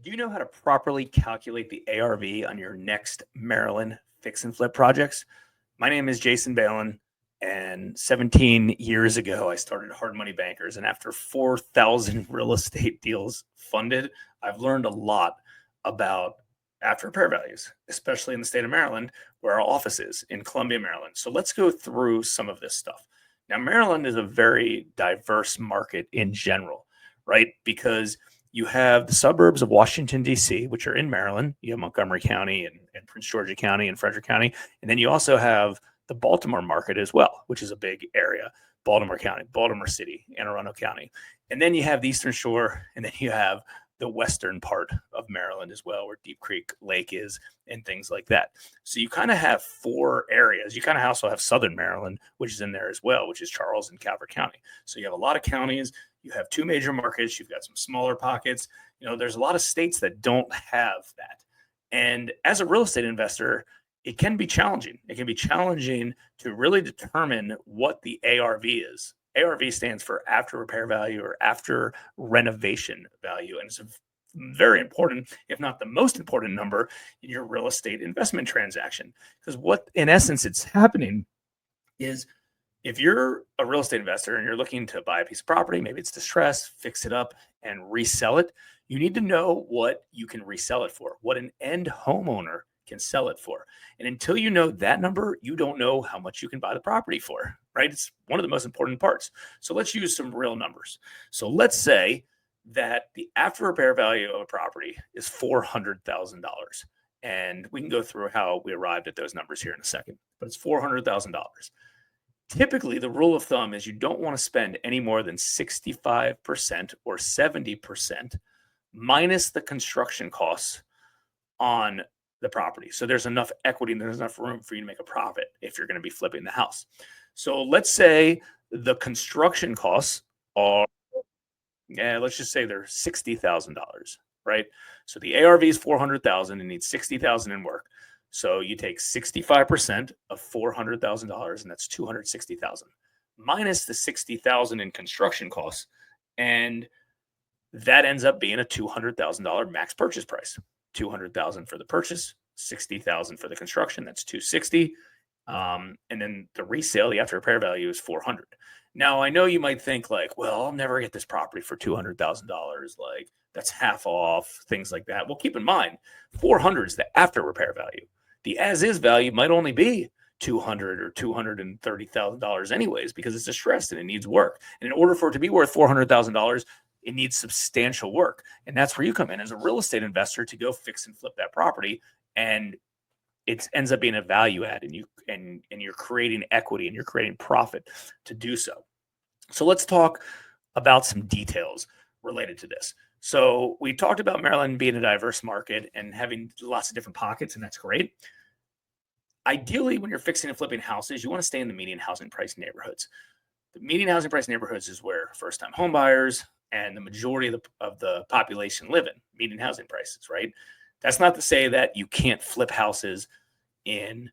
Do you know how to properly calculate the ARV on your next Maryland fix and flip projects? My name is Jason Balin, and 17 years ago, I started Hard Money Bankers. And after 4,000 real estate deals funded, I've learned a lot about after repair values, especially in the state of Maryland, where our office is in Columbia, Maryland. So let's go through some of this stuff. Now, Maryland is a very diverse market in general, right? Because you have the suburbs of Washington, D.C., which are in Maryland. You have Montgomery County and Prince George's County and Frederick County. And then you also have the Baltimore market as well, which is a big area. Baltimore County, Baltimore City, Anne Arundel County. And then you have the Eastern Shore, and then you have the western part of Maryland as well, where Deep Creek Lake is and things like that. So you kind of have four areas. You kind of also have Southern Maryland, which is in there as well, which is Charles and Calvert County. So you have a lot of counties. You have two major markets. You've got some smaller pockets. There's a lot of states that don't have that. And as a real estate investor, it can be challenging. It can be challenging to really determine what the ARV is. ARV stands for after repair value or after renovation value. And it's a very important, if not the most important number in your real estate investment transaction. Because what, in essence, it's happening is if you're a real estate investor and you're looking to buy a piece of property, maybe it's distressed, fix it up and resell it, you need to know what you can resell it for, what an end homeowner can sell it for. And until you know that number, you don't know how much you can buy the property for, right? It's one of the most important parts. So let's use some real numbers. So let's say that the after repair value of a property is $400,000. And we can go through how we arrived at those numbers here in a second, but it's $400,000. Typically, the rule of thumb is you don't want to spend any more than 65% or 70% minus the construction costs on the property. So there's enough equity and there's enough room for you to make a profit if you're going to be flipping the house. So let's say the construction costs are, let's just say they're $60,000, right? So the ARV is 400,000 and needs 60,000 in work. So you take 65% of $400,000, and that's 260,000 minus the 60,000 in construction costs, and that ends up being a $200,000 max purchase price. 200,000 for the purchase, 60,000 for the construction. That's 260. And then the resale, the after repair value is 400. Now I know you might think like, well, I'll never get this property for $200,000. Like that's half off, things like that. Well, keep in mind, 400 is the after repair value. The as is value might only be $200,000 or $230,000 anyways, because it's distressed and it needs work. And in order for it to be worth $400,000, it needs substantial work. And that's where you come in as a real estate investor to go fix and flip that property. And it ends up being a value add, and you're creating equity and you're creating profit to do so. So let's talk about some details related to this. So we talked about Maryland being a diverse market and having lots of different pockets, and that's great. Ideally, when you're fixing and flipping houses, you want to stay in the median housing price neighborhoods. The median housing price neighborhoods is where first-time home buyers and the majority of the population live in, median housing prices, right? That's not to say that you can't flip houses in,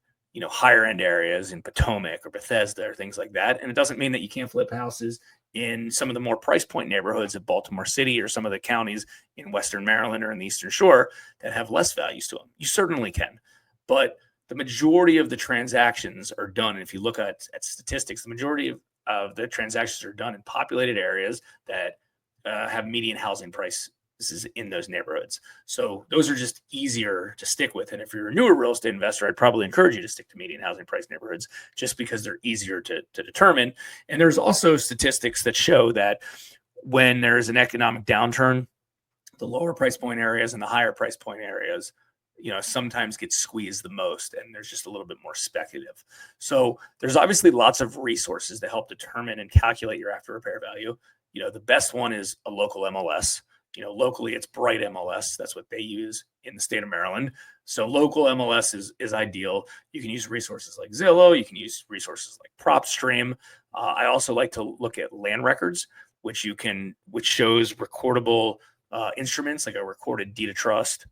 higher end areas in Potomac or Bethesda or things like that. And it doesn't mean that you can't flip houses in some of the more price point neighborhoods of Baltimore City or some of the counties in Western Maryland or in the Eastern Shore that have less values to them. You certainly can. But the majority of the transactions are done. And if you look at statistics, the majority of the transactions are done in populated areas that have median housing prices in those neighborhoods. So those are just easier to stick with. And if you're a newer real estate investor, I'd probably encourage you to stick to median housing price neighborhoods just because they're easier to determine. And there's also statistics that show that when there's an economic downturn, the lower price point areas and the higher price point areas, sometimes get squeezed the most, and there's just a little bit more speculative. So there's obviously lots of resources to help determine and calculate your after repair value. The best one is a local MLS. Locally it's Bright MLS. That's what they use in the state of Maryland. So local MLS is ideal. You can use resources like Zillow. You can use resources like PropStream. I also like to look at land records, which shows recordable instruments like a recorded deed of trust,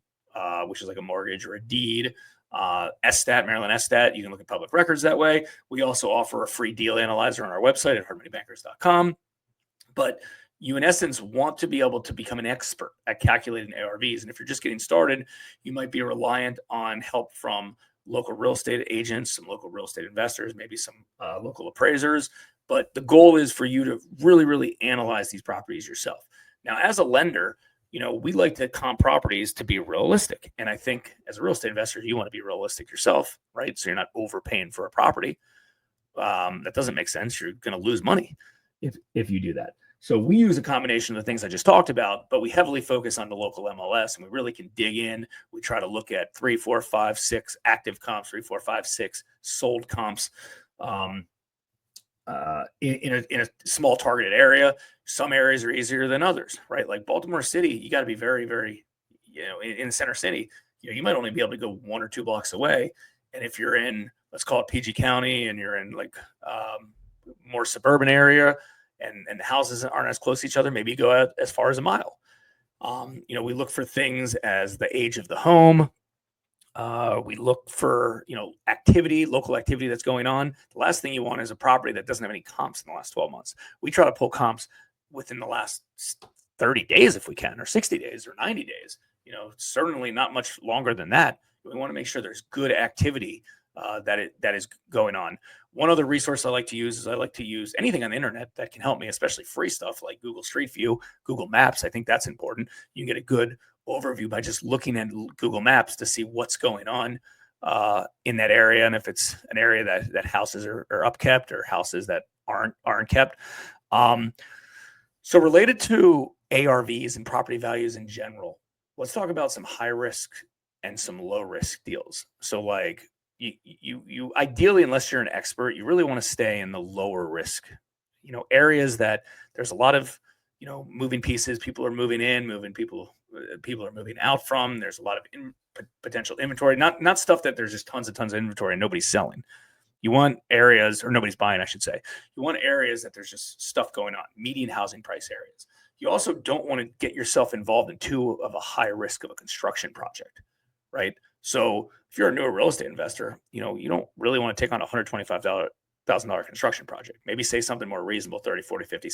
which is like a mortgage or a deed. SStat, Maryland SStat. You can look at public records that way. We also offer a free deal analyzer on our website at hardmoneybankers.com. But you in essence want to be able to become an expert at calculating ARVs. And if you're just getting started, you might be reliant on help from local real estate agents, some local real estate investors, maybe some local appraisers. But the goal is for you to really, really analyze these properties yourself. Now, as a lender, we like to comp properties to be realistic. And I think as a real estate investor, you want to be realistic yourself, right? So you're not overpaying for a property. That doesn't make sense. You're going to lose money if you do that. So we use a combination of the things I just talked about, but we heavily focus on the local MLS, and we really can dig in. We try to look at 3, 4, 5, 6 active comps, 3, 4, 5, 6 sold comps in a small targeted area. Some areas are easier than others, right? Like Baltimore City, you got to be very, very, in the center city, you might only be able to go 1 or 2 blocks away. And if you're in, let's call it PG County, and you're in like more suburban area, and the houses aren't as close to each other, maybe you go out as far as a mile. We look for things as the age of the home. We look for, activity, local activity that's going on. The last thing you want is a property that doesn't have any comps in the last 12 months. We try to pull comps within the last 30 days if we can, or 60 days or 90 days. Certainly not much longer than that. We want to make sure there's good activity that is going on. One other resource I like to use is anything on the internet that can help me, especially free stuff like Google Street View, Google Maps. I think that's important. You can get a good overview by just looking at Google Maps to see what's going on in that area, and if it's an area that houses are upkept or houses that aren't kept. So related to ARVs and property values in general, let's talk about some high risk and some low risk deals. So like you ideally, unless you're an expert, you really want to stay in the lower risk, areas that there's a lot of, moving pieces. People are moving in, people are moving out from. There's a lot of potential inventory, not stuff that there's just tons of inventory and nobody's selling. You want areas, or nobody's buying, I should say. You want areas that there's just stuff going on, median housing price areas. You also don't want to get yourself involved in too of a high risk of a construction project, right? So if you're a newer real estate investor, you don't really want to take on a $125,000 construction project. Maybe say something more reasonable, $30,000, $40,000,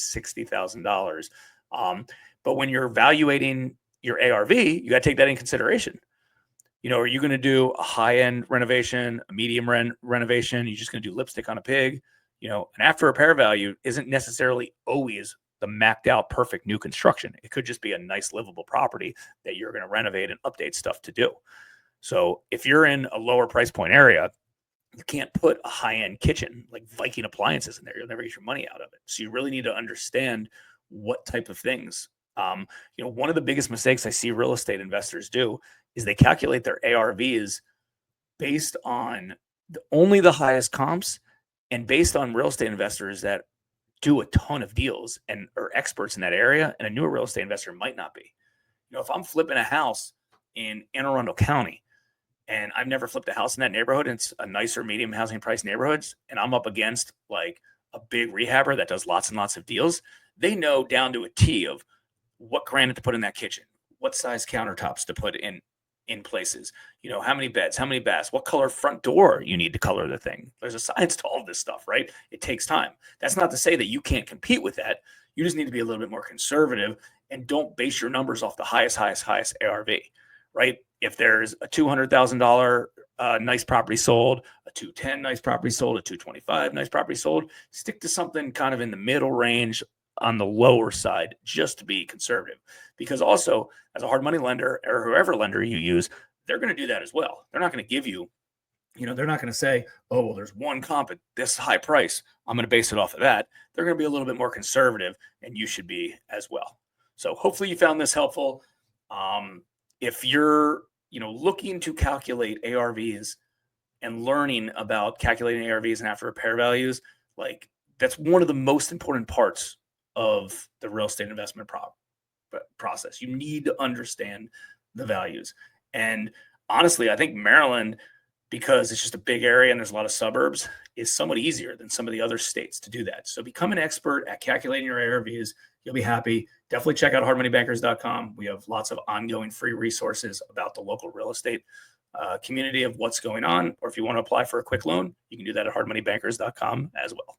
$50,000, $60,000. But when you're evaluating your ARV, you got to take that in consideration. Are you going to do a high-end renovation, a medium renovation? You're just going to do lipstick on a pig? And after repair value isn't necessarily always the mapped out perfect new construction. It could just be a nice livable property that you're going to renovate and update stuff to do. So if you're in a lower price point area, you can't put a high-end kitchen like Viking appliances in there. You'll never get your money out of it. So you really need to understand what type of things. One of the biggest mistakes I see real estate investors do is they calculate their ARVs based on only the highest comps and based on real estate investors that do a ton of deals and are experts in that area. And a newer real estate investor might not be. If I'm flipping a house in Anne Arundel County, and I've never flipped a house in that neighborhood, and it's a nicer medium housing price neighborhoods, and I'm up against like a big rehabber that does lots and lots of deals, they know down to a T of what granite to put in that kitchen, what size countertops to put in places, how many beds, how many baths, what color front door you need to color the thing. There's a science to all of this stuff, right? It takes time. That's not to say that you can't compete with that. You just need to be a little bit more conservative and don't base your numbers off the highest ARV, right? If there's a $200,000 nice property sold, a $210 nice property sold, a $225 nice property sold, stick to something kind of in the middle range on the lower side, just to be conservative. Because also, as a hard money lender or whoever lender you use, they're going to do that as well. They're not going to give you, they're not going to say, oh, well, there's one comp at this high price, I'm going to base it off of that. They're going to be a little bit more conservative, and you should be as well. So hopefully you found this helpful. If you're, looking to calculate ARVs and learning about calculating ARVs and after repair values, like that's one of the most important parts of the real estate investment process. You need to understand the values. And honestly, I think Maryland, because it's just a big area and there's a lot of suburbs, is somewhat easier than some of the other states to do that. So become an expert at calculating your ARVs. You'll be happy. Definitely check out hardmoneybankers.com. We have lots of ongoing free resources about the local real estate community of what's going on. Or if you want to apply for a quick loan, you can do that at hardmoneybankers.com as well.